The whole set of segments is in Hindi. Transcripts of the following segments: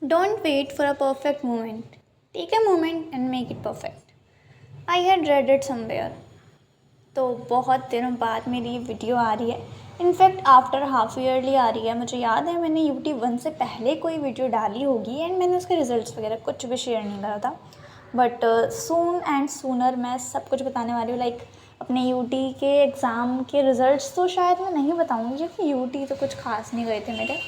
Don't wait for a perfect moment. Take a moment and make it perfect. I had read it somewhere. तो बहुत दिनों बाद मेरी ये वीडियो आ रही है। इनफैक्ट आफ्टर हाफ ईयरली आ रही है। मुझे याद है मैंने UT1 से पहले कोई वीडियो डाली होगी एंड मैंने उसके रिजल्ट्स वगैरह कुछ भी शेयर नहीं करा था। बट सून एंड सूनर मैं सब कुछ बताने वाली हूँ। लाइक अपने UT के एग्ज़ाम के रिज़ल्ट्स तो शायद मैं नहीं बताऊँगी क्योंकि UT तो कुछ खास नहीं गए थे मेरे।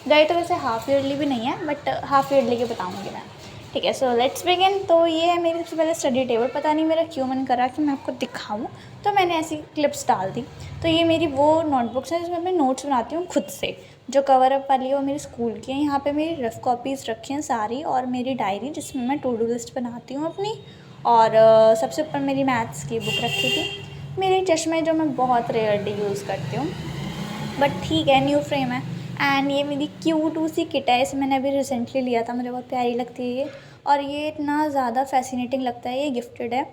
गए तो वैसे हाफ ईयरली भी नहीं है बट हाफ ईयरली के बताऊँगी मैं। ठीक है, सो लेट्स बिगिन। तो ये है मेरी सबसे पहले स्टडी टेबल। पता नहीं मेरा क्यों मन करा कि मैं आपको दिखाऊं, तो मैंने ऐसी क्लिप्स डाल दी। तो ये मेरी वो नोटबुक्स है जिसमें मैं नोट्स बनाती हूँ खुद से। जो कवर अप वाली है वो मेरी स्कूल की है। यहाँ पे मेरी रफ़ कॉपीज़ रखी हैं सारी, और मेरी डायरी जिसमें मैं टू डू लिस्ट बनाती हूँ अपनी। और सबसे ऊपर मेरी मैथ्स की बुक रखी थी। मेरे चश्मे जो मैं बहुत रेयरली यूज़ करती हूँ, बट ठीक है, न्यू फ्रेम है। एंड ये मेरी Q2 सी किट है। इसे मैंने अभी रिसेंटली लिया था, मुझे बहुत प्यारी लगती है ये। और ये इतना ज़्यादा फैसिनेटिंग लगता है। ये गिफ्टेड है,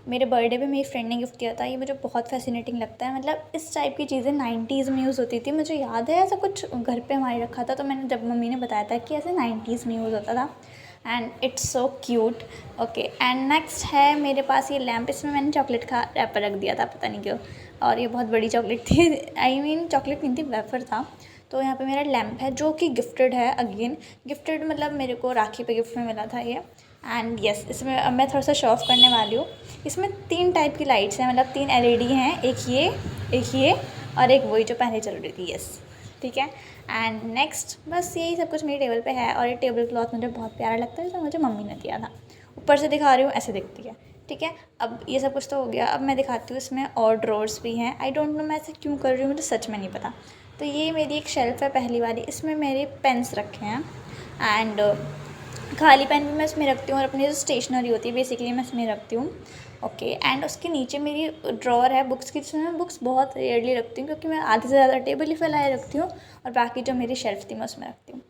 मेरे बर्थडे पे मेरी फ्रेंड ने गिफ्ट किया था। ये मुझे बहुत फैसिनेटिंग लगता है। मतलब इस टाइप की चीज़ें 90s में यूज़ होती थी। मुझे याद है ऐसा कुछ घर पे हमारे रखा था, तो मैंने जब मम्मी ने बताया था कि ऐसे 90s में यूज़ होता था। And it's so cute. Okay, and next है मेरे पास ये लैम्प। इसमें मैंने चॉकलेट का रैपर रख दिया था, पता नहीं क्यों। और ये बहुत बड़ी चॉकलेट थी। आई मीन चॉकलेट नहीं थी, वेफर था। तो यहाँ पे मेरा लैम्प है जो कि गिफ्टेड है। अगेन गिफ्टेड, मतलब मेरे को राखी पे गिफ्ट में मिला था ये। एंड यस, इसमें अब मैं थोड़ा सा शो ऑफ करने वाली हूँ। इसमें 3 टाइप की लाइट्स हैं, मतलब 3 LED हैं। एक ये और एक वही जो पहले चल रही थी। यस, ठीक है। एंड नेक्स्ट बस यही सब कुछ मेरे टेबल पे है। और ये टेबल क्लॉथ मुझे बहुत प्यारा लगता है, जो मुझे मम्मी ने दिया था। ऊपर से दिखा रही हूँ, ऐसे दिखती है। ठीक है, अब ये सब कुछ तो हो गया। अब मैं दिखाती हूँ, इसमें और ड्रॉर्स भी हैं। आई डोंट नो मैं ऐसे क्यों कर रही हूँ, मुझे सच में नहीं पता। तो ये मेरी एक शेल्फ़ है पहली वाली, इसमें मेरे पेन्स रखे हैं। एंड खाली पेन भी मैं इसमें रखती हूँ, और अपनी जो स्टेशनरी होती है बेसिकली मैं इसमें रखती हूँ। ओके, एंड उसके नीचे मेरी ड्रॉअर है बुक्स की, जिसमें मैं बुक्स बहुत रेयरली रखती हूँ क्योंकि मैं आधे से ज़्यादा टेबल ही फैलाए रखती हूँ, और बाकी जो मेरी शेल्फ़ थी मैं उसमें रखती हूँ।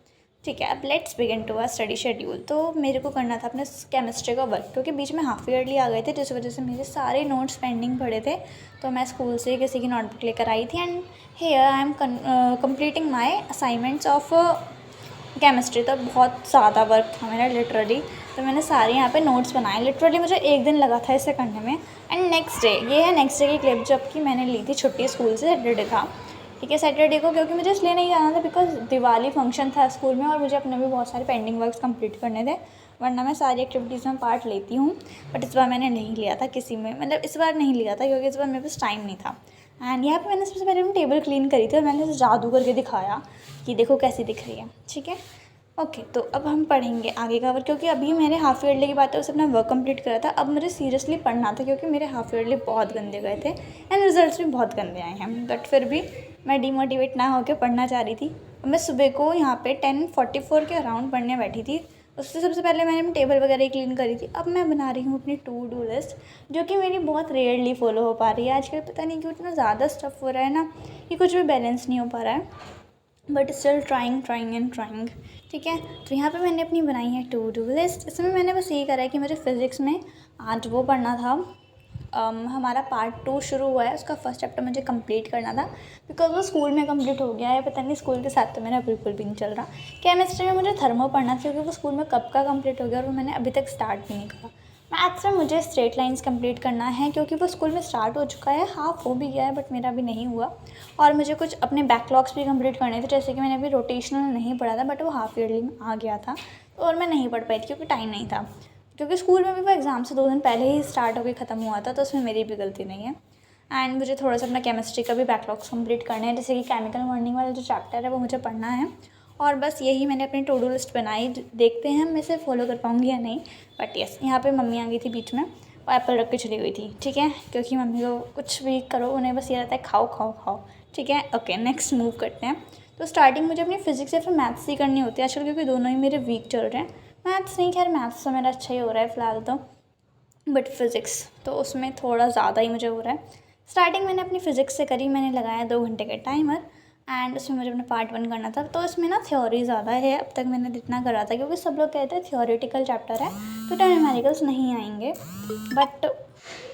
ठीक है, अब let's begin to our study schedule. तो मेरे को करना था अपने केमिस्ट्री का वर्क, क्योंकि बीच में हाफ ईयरली आ गए थे, जिस वजह से मेरे सारे नोट्स पेंडिंग पड़े थे। तो मैं स्कूल से किसी की नोटबुक लेकर आई थी। And here I am completing my assignments of chemistry. तो बहुत ज़्यादा वर्क था मेरा लिटरली। तो मैंने सारे यहाँ पे नोट्स बनाए। लिटरली मुझे 1 दिन लगा था इसे करने में। एंड नेक्स्ट डे, ये है नेक्स्ट डे की क्लिप, जबकि मैंने ली थी छुट्टी स्कूल से। सैटरडे था, ठीक है, सैटरडे को, क्योंकि मुझे इसलिए नहीं जाना था बिकॉज दिवाली फंक्शन था स्कूल में, और मुझे अपने भी बहुत सारे पेंडिंग वर्क्स कंप्लीट करने थे। वरना मैं सारी एक्टिविटीज़ में पार्ट लेती हूँ, बट इस बार मैंने नहीं लिया था किसी में। मतलब इस बार नहीं लिया था क्योंकि इस बार मेरे पास टाइम नहीं था। एंड यहाँ पे मैंने सबसे पहले अपनी टेबल क्लीन करी थी, और मैंने इसे जादू करके दिखाया कि देखो कैसी दिख रही है। ठीक है, ओके, तो अब हम पढ़ेंगे आगे का वर्क, क्योंकि अभी मेरे हाफ ईयरली की बात है, उससे अपना वर्क कंप्लीट करा था। अब मुझे सीरियसली पढ़ना था क्योंकि मेरे हाफ ईयरली बहुत गंदे गए थे एंड रिजल्ट्स भी बहुत गंदे आए हैं। बट फिर भी मैं डिमोटिवेट ना होकर पढ़ना चाह रही थी। अब मैं सुबह को यहाँ पे 10:44 के अराउंड पढ़ने बैठी थी। उससे सबसे पहले मैंने अपनी टेबल वगैरह ही क्लीन करी थी। अब मैं बना रही हूँ अपनी टू डू लिस्ट, जो कि मेरी बहुत रेयरली फॉलो हो पा रही है आजकल। पता नहीं क्यों इतना ज़्यादा स्टफ हो रहा है ना, कि कुछ भी बैलेंस नहीं हो पा रहा है। But still trying and trying. ठीक है, तो यहाँ पे मैंने अपनी बनाई है टू डू लिस्ट। इसमें मैंने बस यही करा है कि मुझे फ़िज़िक्स में आज वो पढ़ना था। हमारा पार्ट 2 शुरू हुआ है, उसका फर्स्ट चैप्टर मुझे कंप्लीट करना था, बिकॉज वो स्कूल में कंप्लीट हो गया है। पता नहीं स्कूल के साथ तो मेरा बिल्कुल भी नहीं चल रहा। केमिस्ट्री में मुझे थर्मो पढ़ना था, क्योंकि वो स्कूल में कब का कंप्लीट हो गया और वो मैंने अभी तक स्टार्ट भी नहीं करा। मैथ्स में मुझे स्ट्रेट लाइंस कंप्लीट करना है, क्योंकि वो स्कूल में स्टार्ट हो चुका है, हाफ हो भी गया है, बट मेरा भी नहीं हुआ। और मुझे कुछ अपने बैकलॉग्स भी कंप्लीट करने थे, जैसे कि मैंने अभी रोटेशनल नहीं पढ़ा था, बट वो हाफ ईयरली में आ गया था, तो और मैं नहीं पढ़ पाई थी क्योंकि टाइम नहीं था। क्योंकि स्कूल में भी वो एग्ज़ाम से 2 दिन पहले ही स्टार्ट होकर ख़त्म हुआ था, तो उसमें मेरी भी गलती नहीं है। एंड मुझे थोड़ा सा अपना केमिस्ट्री का भी बैकलॉग्स कंप्लीट करना है, जैसे कि केमिकल बॉन्डिंग वाला जो चैप्टर है वो मुझे पढ़ना है। और बस यही मैंने अपनी टू डू लिस्ट बनाई। देखते हैं मैं इसे फॉलो कर पाऊँगी या नहीं। बट यस, यहाँ पे मम्मी आ गई थी बीच में, और एप्पल रख के चली गई थी। ठीक है, क्योंकि मम्मी को कुछ भी करो उन्हें बस ये रहता है खाओ खाओ खाओ। ठीक है, ओके, नेक्स्ट मूव करते हैं। तो स्टार्टिंग मुझे अपनी फिजिक्स या फिर मैथ्स ही करनी होती है आजकल, क्योंकि दोनों ही मेरे वीक चल रहे हैं। मैथ्स नहीं, खैर मैथ्स तो मेरा अच्छा ही हो रहा है फ़िलहाल तो, बट फिज़िक्स तो उसमें थोड़ा ज़्यादा ही मुझे हो रहा है। स्टार्टिंग मैंने अपनी फ़िज़िक्स से करी, मैंने लगाया 2 घंटे का टाइमर। एंड उसमें मुझे अपना पार्ट 1 करना था। तो इसमें ना थ्योरी ज़्यादा है, अब तक मैंने जितना करा था, क्योंकि सब लोग कहते हैं थ्योरेटिकल चैप्टर है तो न्यूमेरिकल्स नहीं आएंगे।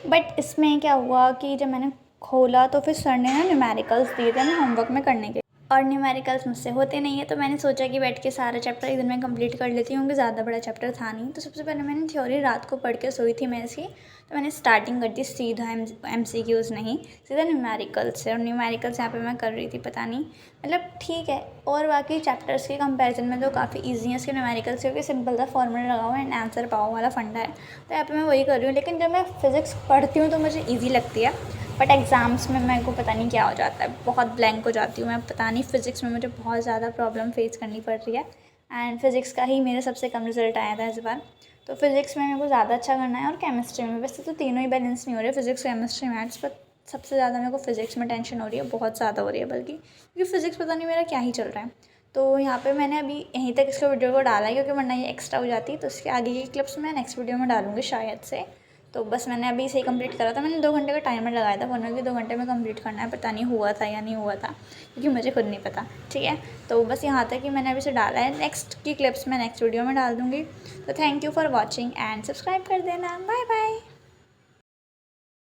बट इसमें क्या हुआ कि जब मैंने खोला तो फिर सर ने ना न्यूमेरिकल्स दिए थे हमें होमवर्क में करने के। और न्यूमेरिकल्स मुझसे होते नहीं है, तो मैंने सोचा कि बैठ के सारा चैप्टर एक दिन में कंप्लीट कर लेती हूँ, क्योंकि ज़्यादा बड़ा चैप्टर था नहीं। तो सबसे पहले मैंने थ्योरी रात को पढ़ के सोई थी मैं इसकी, तो मैंने स्टार्टिंग कर दी सीधा MCQs नहीं, सीधा न्यूमेरिकल्स से। और न्यूमेरिकल्स यहाँ पे मैं कर रही थी, पता नहीं मतलब ठीक है। और बाकी चैप्टर्स के कंपैरिजन में तो काफ़ी ईजी है इसके न्यूमेरिकल्स, क्योंकि सिंपल सा फॉर्मूला लगा हुआ है एंड आंसर पाओ वाला फंडा है। तो यहाँ पर मैं वही कर रही हूँ। लेकिन जब मैं फिज़िक्स पढ़ती हूँ तो मुझे ईजी लगती है, बट एग्ज़ाम्स में मेरे को पता नहीं क्या हो जाता है, बहुत ब्लैंक हो जाती हूँ मैं। पता नहीं फ़िज़िक्स में मुझे बहुत ज़्यादा प्रॉब्लम फेस करनी पड़ रही है, एंड फिज़िक्स का ही मेरा सबसे कम रिजल्ट आया था इस बार। तो फिज़िक्स में मेरे को ज़्यादा अच्छा करना है, और केमिस्ट्री में। वैसे तो तीनों ही बैलेंस नहीं हो रहे, फिज़िक्स केमिस्ट्री मैथ्स, पर सबसे ज़्यादा मेरे को फिज़िक्स में टेंशन हो रही है, बहुत ज़्यादा हो रही है बल्कि, क्योंकि फ़िज़िक्स पता नहीं मेरा क्या ही चल रहा है। तो यहाँ पे मैंने अभी यहीं तक इसका वीडियो को डाला है, क्योंकि वरना ये एक्स्ट्रा हो जाती है। तो इसके आगे की क्लिप्स मैं नेक्स्ट वीडियो में डालूँगी शायद से। तो बस मैंने अभी इसे ही कंप्लीट करा था। मैंने 2 घंटे का टाइमर लगाया था, वरना कि 2 घंटे में कंप्लीट करना है। पता नहीं हुआ था या नहीं हुआ था, क्योंकि मुझे खुद नहीं पता। ठीक है, तो बस यहाँ तक कि मैंने अभी इसे डाला है। नेक्स्ट की क्लिप्स मैं नेक्स्ट वीडियो में डाल दूँगी। तो thank you for watching and subscribe कर देना। Bye bye.